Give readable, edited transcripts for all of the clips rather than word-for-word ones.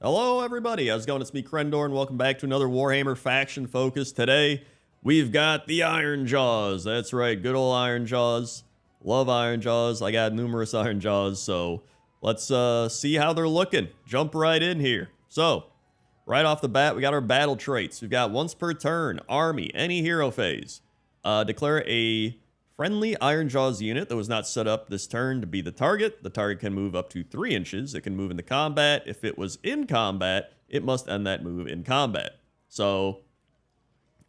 Hello, everybody. How's it going? It's me, Krendor, and welcome back to another Warhammer faction focus. Today, we've got the Ironjawz. That's right, good old Ironjawz. Love Ironjawz. I got numerous Ironjawz, so let's see how they're looking. Jump right in here. So, right off the bat, we got our battle traits. We've got once per turn, army, any hero phase. Declare a friendly Ironjawz unit that was not set up this turn to be the target. The target can move up to 3 inches. It can move into combat. If it was in combat, it must end that move in combat. So,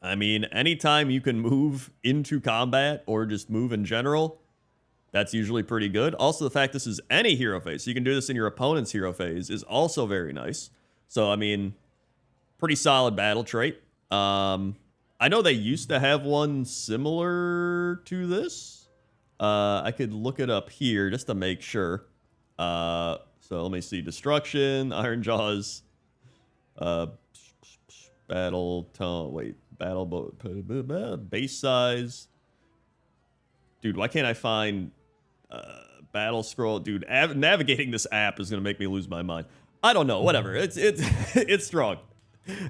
I mean, anytime you can move into combat or just move in general, that's usually pretty good. Also, the fact this is any hero phase, so you can do this in your opponent's hero phase, is also very nice. So, I mean, pretty solid battle trait. I know they used to have one similar to this. I could look it up here just to make sure. So let me see. Destruction, Ironjawz, Battletome. Wait, base size. Dude, why can't I find battle scroll? Dude, navigating this app is gonna make me lose my mind. I don't know. Whatever. It's strong.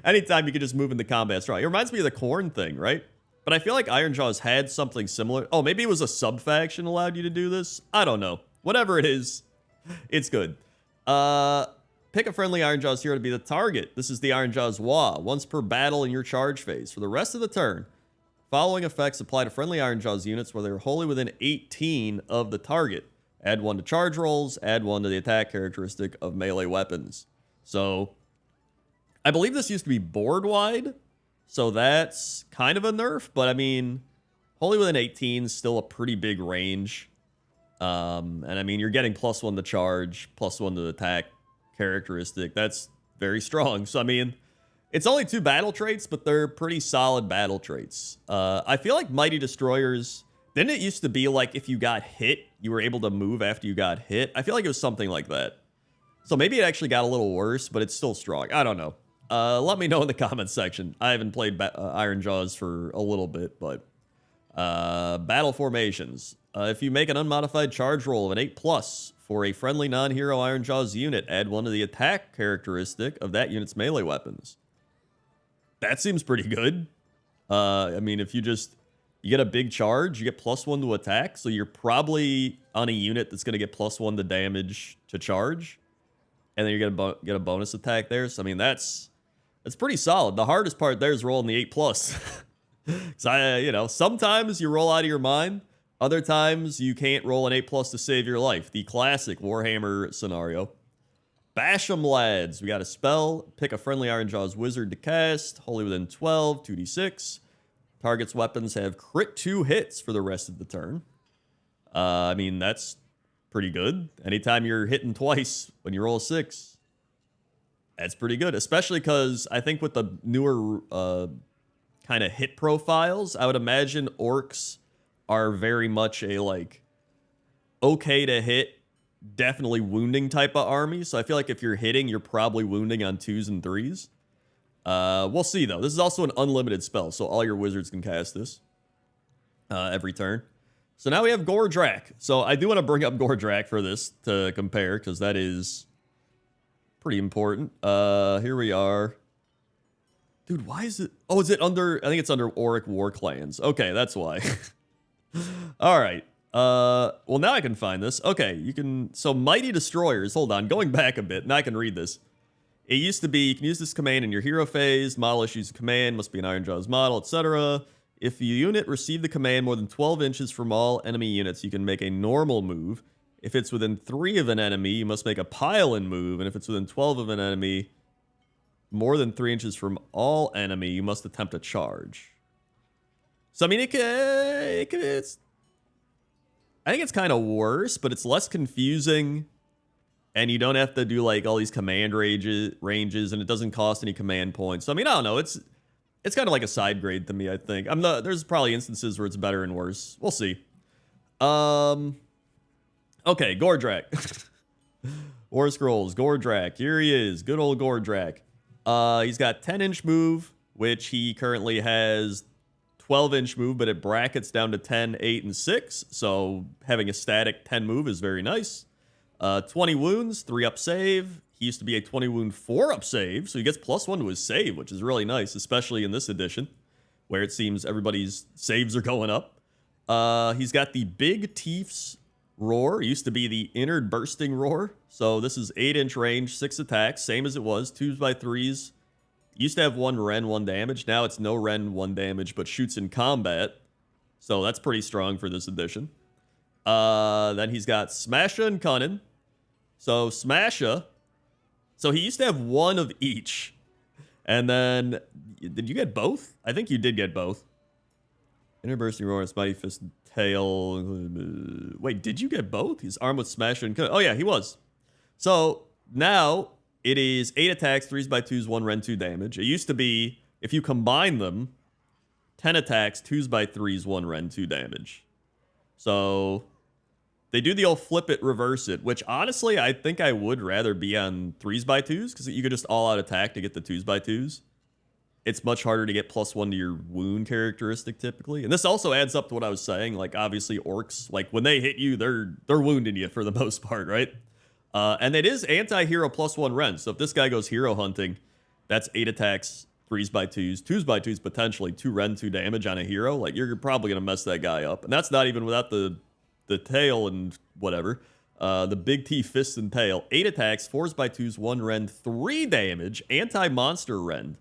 Anytime you can just move into combat strong. It reminds me of the corn thing, right? But I feel like Ironjawz had something similar. Oh, maybe it was a sub-faction allowed you to do this? I don't know. Whatever it is, it's good. Pick a friendly Ironjawz hero to be the target. This is the Ironjawz Wa. Once per battle in your charge phase. For the rest of the turn, following effects apply to friendly Ironjawz units where they're wholly within 18 of the target. Add 1 to charge rolls. Add 1 to the attack characteristic of melee weapons. So, I believe this used to be board wide, so that's kind of a nerf, but I mean, wholly within 18 is still a pretty big range. And I mean, you're getting +1 to charge, +1 to attack characteristic. That's very strong. So I mean, it's only 2 battle traits, but they're pretty solid battle traits. I feel like Mighty Destroyers, didn't it used to be like if you got hit, you were able to move after you got hit? I feel like it was something like that. So maybe it actually got a little worse, but it's still strong. I don't know. Let me know in the comments section. I haven't played Ironjawz for a little bit, but battle formations. If you make an unmodified charge roll of an 8+ for a friendly non-hero Ironjawz unit, add 1 to the attack characteristic of that unit's melee weapons. That seems pretty good. I mean, if you get a big charge, you get +1 to attack, so you're probably on a unit that's going to get +1 to damage to charge, and then you're going to get a bonus attack there. So, I mean, that's pretty solid. The hardest part there is rolling the 8+. So, sometimes you roll out of your mind. Other times you can't roll an 8+ to save your life. The classic Warhammer scenario. Bash 'em, lads. We got a spell. Pick a friendly Ironjawz wizard to cast. Wholly within 12, 2d6. Target's weapons have crit 2 hits for the rest of the turn. I mean, that's pretty good. Anytime you're hitting twice when you roll a 6. That's pretty good, especially because I think with the newer kind of hit profiles, I would imagine orcs are very much a, like, okay to hit, definitely wounding type of army. So I feel like if you're hitting, you're probably wounding on 2s and 3s. We'll see, though. This is also an unlimited spell, so all your wizards can cast this every turn. So now we have Gordrakk. So I do want to bring up Gordrakk for this to compare, because that is pretty important. Here we are. Dude, why is it? Oh, is it under? I think it's under Auric War Clans. Okay, that's why. All right. Well, now I can find this. Okay, you can. So, Mighty Destroyers. Hold on. Going back a bit. Now I can read this. It used to be you can use this command in your hero phase. Model issues a command. Must be an Ironjawz model, etc. If your unit received the command more than 12 inches from all enemy units, you can make a normal move. If it's within 3 of an enemy, you must make a pile-in move. And if it's within 12 of an enemy, more than 3 inches from all enemy, you must attempt a charge. So, I mean, I think it's kind of worse, but it's less confusing. And you don't have to do, like, all these command ranges, and it doesn't cost any command points. So, I mean, I don't know. It's kind of like a side grade to me, I think. There's probably instances where it's better and worse. We'll see. Okay, Gordrakk. War Scrolls, Gordrakk. Here he is. Good old Gordrakk. He's got 10-inch move, which he currently has 12-inch move, but it brackets down to 10, 8, and 6. So having a static 10 move is very nice. 20 wounds, 3 up save. He used to be a 20 wound 4-up save, so he gets +1 to his save, which is really nice, especially in this edition, where it seems everybody's saves are going up. He's got the Big Teeth's Roar. It used to be the Innard Bursting Roar. So this is 8-inch range, 6 attacks, same as it was, 2x3s. Used to have 1 Ren, 1 damage. Now it's no Ren, 1 damage, but shoots in combat. So that's pretty strong for this edition. Then he's got Smasha and Cunnin. So Smasha. So he used to have 1 of each. And then, did you get both? I think you did get both. Innard Bursting Roar and Mighty Fist and Tail. Wait, did you get both? He's armed with Smasha and Cunnin. Oh yeah, he was. So now it is 8 attacks, 3x2s, 1 Ren, 2 damage. It used to be, if you combine them, 10 attacks, 2x3s, 1 Ren, 2 damage. So they do the old flip it, reverse it, which honestly, I think I would rather be on 3x2s because you could just all out attack to get the 2x2s. It's much harder to get +1 to your wound characteristic typically. And this also adds up to what I was saying. Like, obviously, orcs, like, when they hit you, they're wounding you for the most part, right? And it is anti-hero +1 Ren. So if this guy goes hero hunting, that's 8 attacks, 3x2s, 2x2s, potentially 2 Ren, 2 damage on a hero. Like, you're probably going to mess that guy up. And that's not even without the tail and whatever. The big T, fists and tail. 8 attacks, 4x2s, 1 Ren, 3 damage, anti-monster Ren.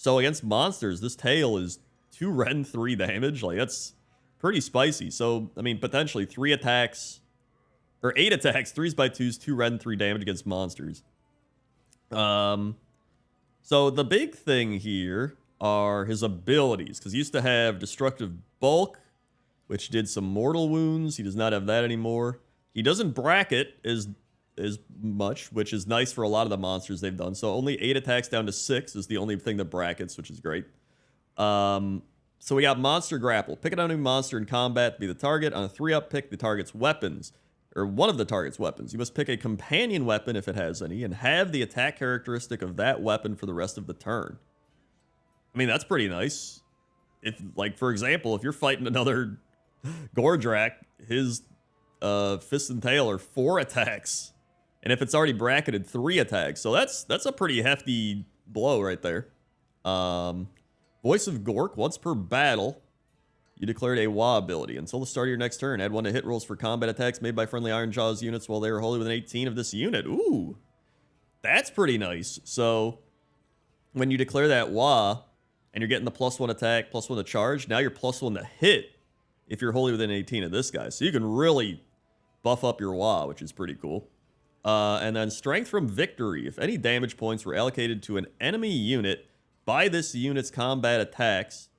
So against monsters, this tail is 2 Ren, 3 damage. Like, that's pretty spicy. So, I mean, potentially 3 attacks, or 8 attacks, 3x2s, 2 Ren, 3 damage against monsters. So the big thing here are his abilities, because he used to have Destructive Bulk, which did some mortal wounds. He does not have that anymore. He doesn't bracket as much, which is nice for a lot of the monsters they've done. So only 8 attacks down to 6 is the only thing that brackets, which is great. So we got Monster Grapple. Pick an enemy monster in combat to be the target. On a 3-up, pick the target's weapons, or one of the target's weapons. You must pick a companion weapon if it has any, and have the attack characteristic of that weapon for the rest of the turn. I mean, that's pretty nice. If, like, for example, if you're fighting another Gordrakk, his fist and tail are 4 attacks. And if it's already bracketed, 3 attacks. So that's a pretty hefty blow right there. Voice of Gork. Once per battle, you declared a Wa ability. Until the start of your next turn, add 1 to hit rolls for combat attacks made by friendly Ironjawz units while they are wholly within 18 of this unit. Ooh, that's pretty nice. So when you declare that Wa, and you're getting the +1 attack, +1 to charge, now you're +1 to hit if you're wholly within 18 of this guy. So you can really buff up your Wa, which is pretty cool. And then Strength from Victory. If any damage points were allocated to an enemy unit by this unit's combat attacks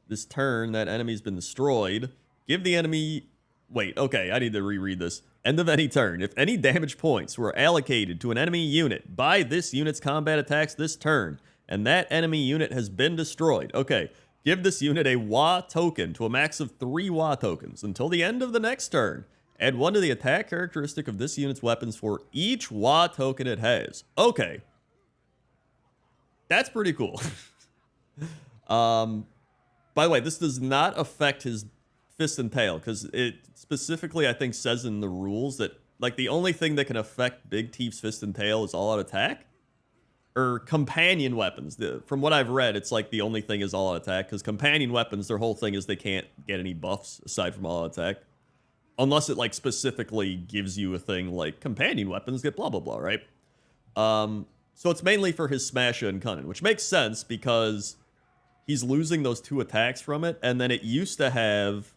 this turn, that enemy's been destroyed, give the enemy... Wait, okay, I need to reread this. End of any turn. If any damage points were allocated to an enemy unit by this unit's combat attacks this turn, and that enemy unit has been destroyed, okay, give this unit a Wa token to a max of 3 Wa tokens until the end of the next turn. Add 1 to the attack characteristic of this unit's weapons for each Wa token it has. Okay. That's pretty cool. By the way, this does not affect his fist and tail, because it specifically, I think, says in the rules that, like, the only thing that can affect Big Teeth's fist and tail is all-out attack. Or companion weapons. From what I've read, it's like the only thing is all-out attack, because companion weapons, their whole thing is they can't get any buffs aside from all-out attack. Unless it, like, specifically gives you a thing like companion weapons get blah, blah, blah, right? So it's mainly for his Smasha and Cunnin, which makes sense because he's losing those 2 attacks from it. And then it used to have...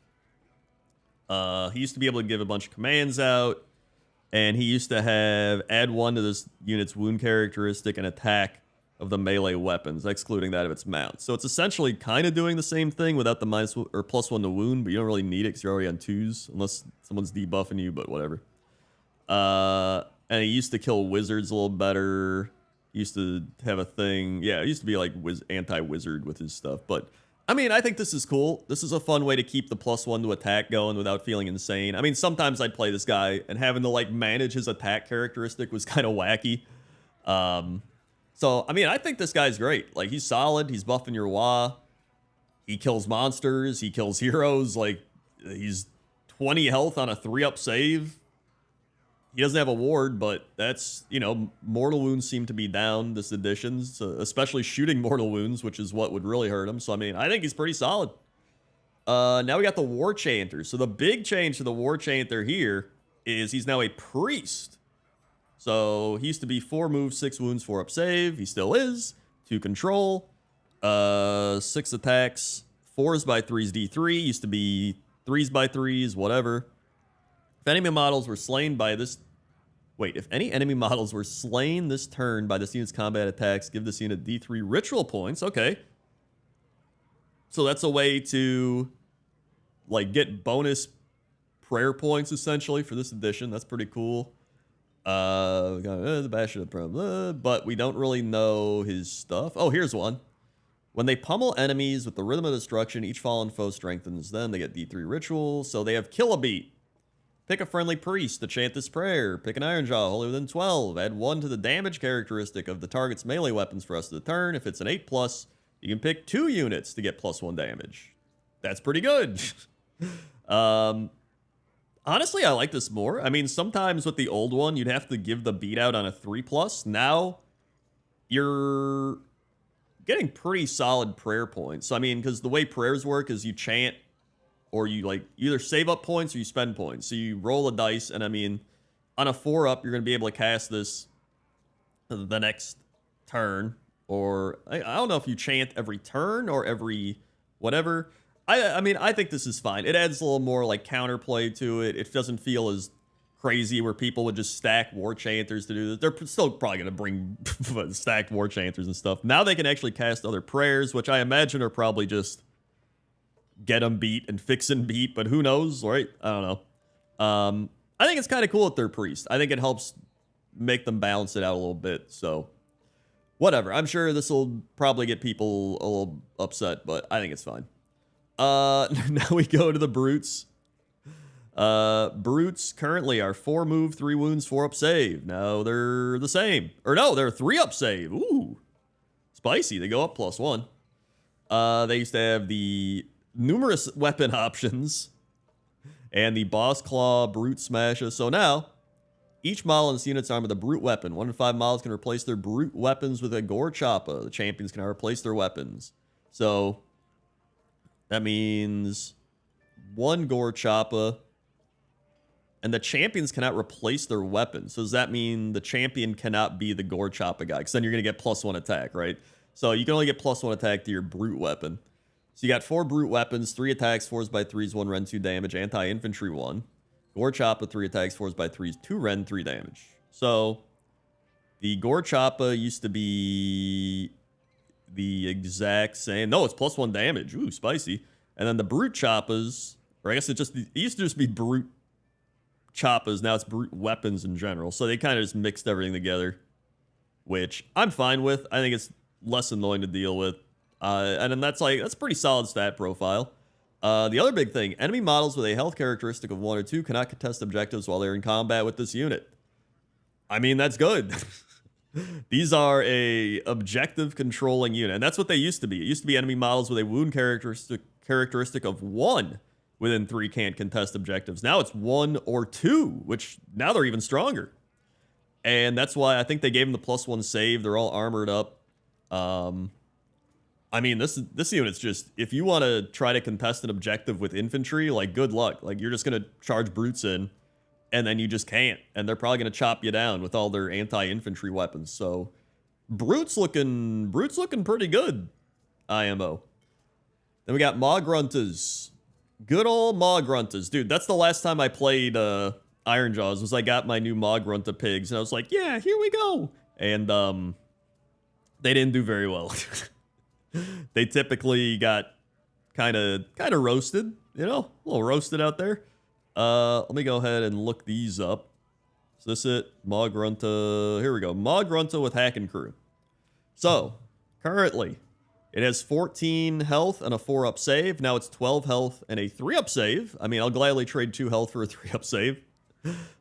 he used to be able to give a bunch of commands out. And he used to have add 1 to this unit's wound characteristic and attack of the melee weapons, excluding that of its mount. So it's essentially kind of doing the same thing without the +1 to wound, but you don't really need it because you're already on 2s, unless someone's debuffing you, but whatever. And he used to kill wizards a little better. He used to have a thing. Yeah, it used to be like anti-wizard with his stuff. But, I mean, I think this is cool. This is a fun way to keep the +1 to attack going without feeling insane. I mean, sometimes I'd play this guy, and having to, like, manage his attack characteristic was kind of wacky. So, I mean, I think this guy's great. Like, he's solid. He's buffing your Wa. He kills monsters. He kills heroes. Like, he's 20 health on a 3-up save. He doesn't have a ward, but that's, you know, mortal wounds seem to be down this edition, so especially shooting mortal wounds, which is what would really hurt him. So, I mean, I think he's pretty solid. Now we got the Warchanter. So the big change to the Warchanter here is he's now a priest. So he used to be 4 moves, 6 wounds, 4 up save. He still is. 2 control. 6 attacks. 4s by 3s D3. Used to be 3s by 3s, whatever. If enemy models were slain by this... Wait, if any enemy models were slain this turn by this unit's combat attacks, give this unit D3 ritual points. Okay. So that's a way to, like, get bonus prayer points, essentially, for this edition. That's pretty cool. We got the bash of the problem, but we don't really know his stuff. Oh, here's one. When they pummel enemies with the rhythm of destruction, each fallen foe strengthens them. They get D3 ritual, so they have Kill a Beat. Pick a friendly priest to chant this prayer. Pick an Ironjawz, holy within 12. Add 1 to the damage characteristic of the target's melee weapons for the rest of the turn. If it's an 8+, you can pick 2 units to get +1 damage. That's pretty good. Honestly, I like this more. I mean, sometimes with the old one, you'd have to give the beat out on a 3+. Now, you're getting pretty solid prayer points. So, I mean, because the way prayers work is you chant, or you, like, either save up points or you spend points. So you roll a dice, and I mean, on a 4-up, you're going to be able to cast this the next turn. Or, I don't know if you chant every turn or every whatever. I mean, I think this is fine. It adds a little more, like, counterplay to it. It doesn't feel as crazy where people would just stack Warchanters to do this. They're still probably going to bring stacked Warchanters and stuff. Now they can actually cast other prayers, which I imagine are probably just get them beat and fix and beat, but who knows, right? I don't know. I think it's kind of cool that they're priest. I think it helps make them balance it out a little bit, so whatever. I'm sure this will probably get people a little upset, but I think it's fine. Now we go to the Brutes. Brutes currently are 4 move, 3 wounds, 4 up save. Now they're the same. Or no, they're 3 up save. Ooh. Spicy. They go up +1. They used to have the numerous weapon options and the Boss Claw, Brute Smasher. So now, each model in this unit's armed with a Brute weapon. 1 in 5 models can replace their Brute weapons with a Gore Choppa. The champions can now replace their weapons. So, that means 1 Gore Choppa, and the champions cannot replace their weapons. So does that mean the champion cannot be the Gore Choppa guy? Because then you're going to get +1 attack, right? So you can only get +1 attack to your Brute weapon. So you got 4 Brute weapons, 3 attacks, 4s by 3s, 1 Ren, 2 damage, anti-infantry 1. Gore Choppa, 3 attacks, 4s by 3s, 2 Ren, 3 damage. So the Gore Choppa used to be the exact same. No, it's +1 damage. Ooh, spicy. And then the Brute Choppas, or I guess it used to just be Brute Choppas. Now it's Brute weapons in general. So they kind of just mixed everything together, which I'm fine with. I think it's less annoying to deal with. And then that's a pretty solid stat profile. The other big thing, enemy models with a health characteristic of 1 or 2 cannot contest objectives while they're in combat with this unit. I mean, that's good. These are a objective controlling unit, and that's what they used to be. It used to be enemy models with a wound characteristic of 1 within 3 can't contest objectives. Now it's 1 or 2, which now they're even stronger. And that's why I think they gave them the +1 save. They're all armored up. I mean, this unit's just, if you want to try to contest an objective with infantry, like, good luck. Like, you're just going to charge Brutes in, and then you just can't. And they're probably going to chop you down with all their anti-infantry weapons. So, Brutes looking pretty good, IMO. Then we got Maw-gruntas. Good old Maw-gruntas. Dude, that's the last time I played Ironjawz, was I got my new Maw-grunta pigs, and I was like, yeah, here we go. And they didn't do very well. They typically got kind of roasted, you know, a little roasted out there. Let me go ahead and look these up. Is this it? Maw-grunta. Here we go. Maw-grunta with Hack and Crew. So, currently, it has 14 health and a 4-up save. Now it's 12 health and a 3-up save. I mean, I'll gladly trade 2 health for a 3-up save.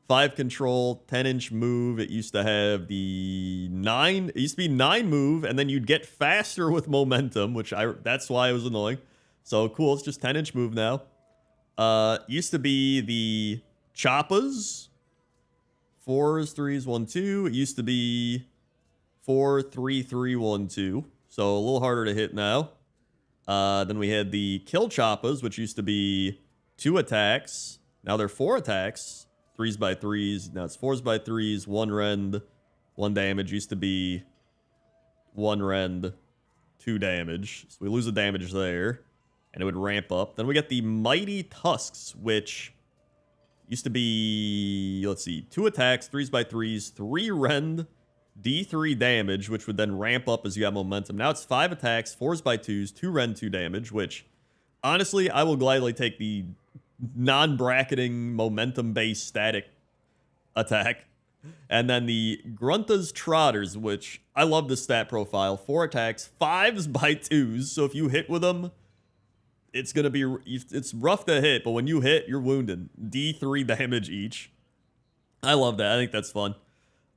5 control, 10-inch move. It used to have the 9. It used to be 9 move, and then you'd get faster with momentum, which that's why it was annoying. So cool, it's just 10-inch move now. Used to be the Choppas. 4s, 3s, 1, 2. It used to be 4, 3, 3, 1, 2. So a little harder to hit now. Then we had the kill choppas, which used to be 2 attacks. Now they're 4 attacks. 3s by 3s. Now it's 4s by 3s. 1 rend, 1 damage. Used to be 1 rend, 2 damage. So we lose the damage there. And it would ramp up. Then we get the Mighty Tusks, which used to be, let's see, 2 attacks, 3s by 3s, 3 rend, D3 damage, which would then ramp up as you have momentum. Now it's 5 attacks, 4s by 2s, 2 rend, 2 damage, which, honestly, I will gladly take the non-bracketing, momentum-based static attack. And then the Grunta's Trotters, which I love the stat profile. 4 attacks, 5s by 2s, so if you hit with them, it's going to be, it's rough to hit, but when you hit, you're wounded. D3 damage each. I love that. I think that's fun.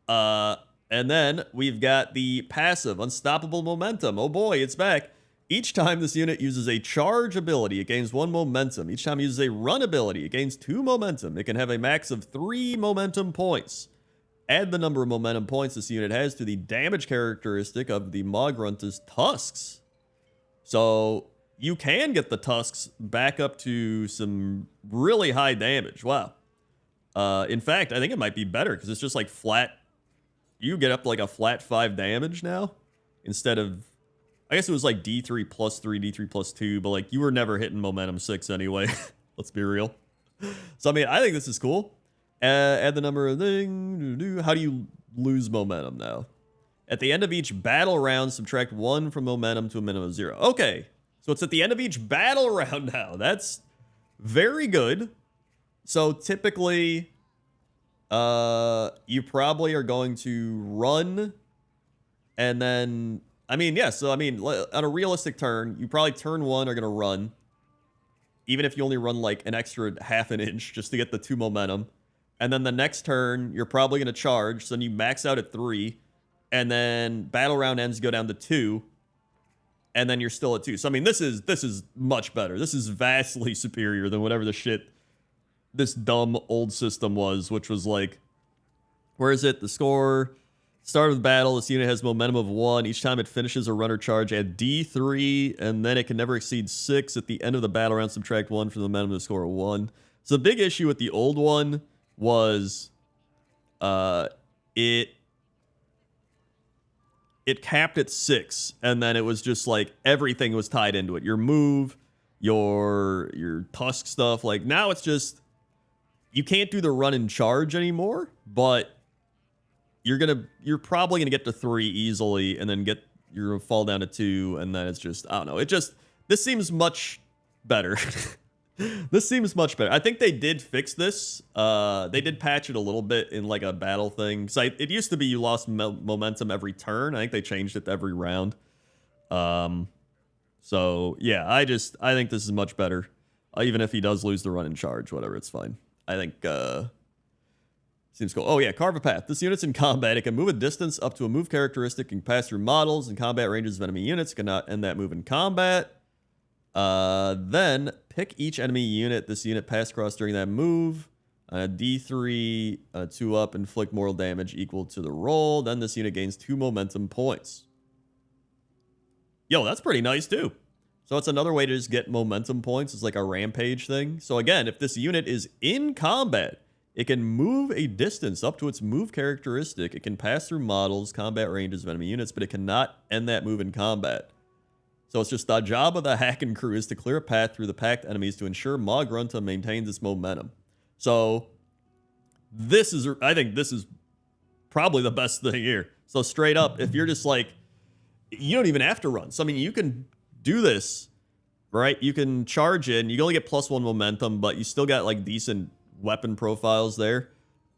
And then we've got the passive, Unstoppable Momentum. Oh boy, it's back. Each time this unit uses a charge ability, it gains 1 momentum. Each time it uses a run ability, it gains 2 momentum. It can have a max of 3 momentum points. Add the number of momentum points this unit has to the damage characteristic of the Maw-grunta's tusks. So you can get the tusks back up to some really high damage. Wow. In fact, I think it might be better because it's just like flat. You get up to like a flat 5 damage now instead of, I guess it was like D3 plus 3, D3 plus 2, but like you were never hitting momentum 6 anyway. Let's be real. So, I mean, I think this is cool. Add the number of thing. How do you lose momentum now? At the end of each battle round, subtract 1 from momentum to a minimum of 0. Okay. So it's at the end of each battle round now. That's very good. So typically, you probably are going to run, and then, I mean, yeah, so I mean, on a realistic turn, you probably turn 1 are going to run, even if you only run like an extra half an inch just to get the 2 momentum. And then the next turn, you're probably going to charge, so then you max out at 3, and then battle round ends, go down to 2. And then you're still at 2. So, I mean, this is much better. This is vastly superior than whatever the shit this dumb old system was, which was like, where is it? The score, start of the battle, this unit has momentum of 1. Each time it finishes a run or charge, add D3, and then it can never exceed 6. At the end of the battle round, subtract 1 from the momentum to score a 1. So the big issue with the old one was it capped at 6, and then it was just like everything was tied into it. Your move, your tusk stuff. Like now it's just, you can't do the run and charge anymore, but you're probably gonna get to 3 easily, and then you're gonna fall down to 2, and then it's just, I don't know. This seems much better. This seems much better. I think they did fix this. They did patch it a little bit in like a battle thing. So it used to be you lost momentum every turn. I think they changed it to every round. So yeah, I think this is much better. Even if he does lose the run and charge, whatever, it's fine. I think seems cool. Oh yeah, carve a path. This unit's in combat. It can move a distance up to a move characteristic. It can pass through models and combat ranges of enemy units. It cannot end that move in combat. Then pick each enemy unit this unit passed across during that move. D3, 2 up, inflict mortal damage equal to the roll. Then this unit gains 2 momentum points. Yo, that's pretty nice too. So it's another way to just get momentum points. It's like a rampage thing. So again, if this unit is in combat, it can move a distance up to its move characteristic. It can pass through models, combat ranges of enemy units, but it cannot end that move in combat. So it's just the job of the Hacken crew is to clear a path through the packed enemies to ensure Maw-grunta maintains its momentum. So I think this is probably the best thing here. So straight up, if you're just like, you don't even have to run. So I mean, you can do this, right? You can charge in. You only get +1 momentum, but you still got like decent weapon profiles there.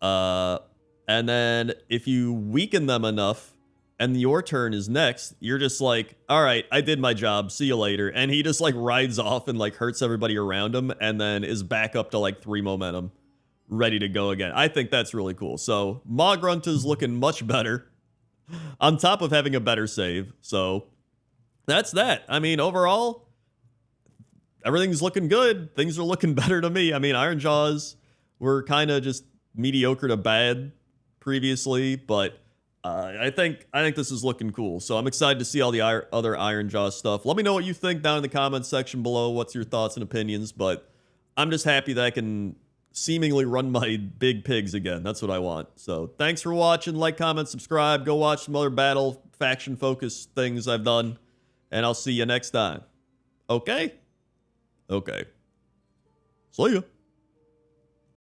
And then if you weaken them enough, and your turn is next, you're just like, all right, I did my job, see you later. And he just like rides off and like hurts everybody around him, and then is back up to like 3 momentum, ready to go again. I think that's really cool. So Maw-grunta's looking much better, on top of having a better save. So that's that. I mean, overall, everything's looking good. Things are looking better to me. I mean, Ironjawz were kind of just mediocre to bad previously, but I think this is looking cool. So I'm excited to see all the other Ironjawz stuff. Let me know what you think down in the comments section below. What's your thoughts and opinions? But I'm just happy that I can seemingly run my big pigs again. That's what I want. So thanks for watching. Like, comment, subscribe. Go watch some other battle faction focused things I've done. And I'll see you next time. Okay? Okay. See ya.